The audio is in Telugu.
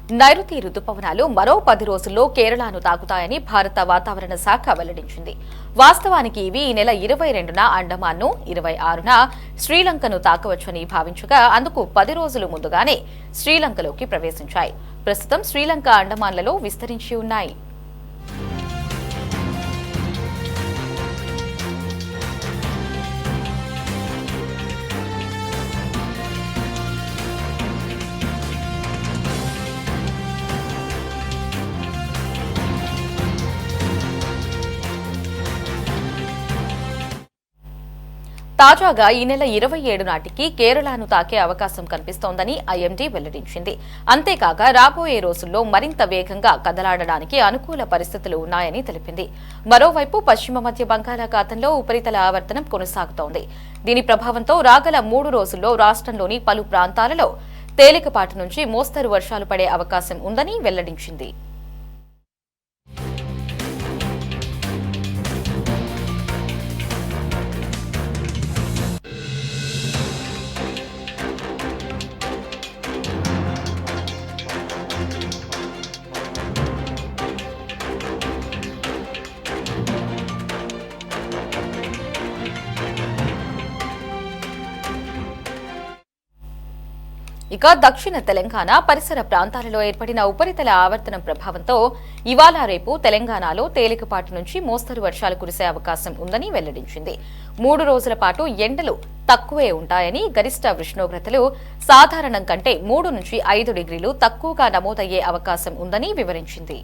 నైరుతి రుతుపవనాలు మరో 10 రోజుల్లో కేరళను తాకుతాయని భారత వాతావరణ శాఖ వెల్లడించింది. వాస్తవానికి ఇవి ఈ నెల 22న అండమాన్ను, 26న శ్రీలంకను తాకవచ్చని భావించగా అందుకు 10 రోజులు ముందుగానే శ్రీలంకలోకి ప్రవేశించాయి. ప్రస్తుతం శ్రీలంక అండమాన్లలో విస్తరించి ఉన్నాయి. తాజాగా ఈ నెల 27 నాటికి కేరళను తాకే అవకాశం కనిపిస్తోందని ఐఎండీ వెల్లడించింది. అంతేకాక రాబోయే రోజుల్లో మరింత వేగంగా కదలాడడానికి అనుకూల పరిస్థితులు ఉన్నాయని తెలిపింది. మరోవైపు పశ్చిమ మధ్య బంగాళాఖాతంలో ఉపరితల ఆవర్తనం కొనసాగుతోంది. దీని ప్రభావంతో రాగల 3 రోజుల్లో రాష్ట్రంలోని పలు ప్రాంతాలలో తేలికపాటి నుంచి మోస్తరు వర్షాలు పడే అవకాశం ఉందని వెల్లడించింది. ఇక దక్షిణ తెలంగాణ పరిసర ప్రాంతాలలో ఏర్పడిన ఉపరితల ఆవర్తనం ప్రభావంతో ఇవాళ రేపు తెలంగాణలో తేలికపాటి నుంచి మోస్తరు వర్షాలు కురిసే అవకాశం ఉందని వెల్లడించింది. 3 రోజుల పాటు ఎండలు తక్కువే ఉంటాయని, గరిష్ట ఉష్ణోగ్రతలు సాధారణం కంటే 3 నుంచి 5 డిగ్రీలు తక్కువగా నమోదయ్యే అవకాశం ఉందని వివరించింది.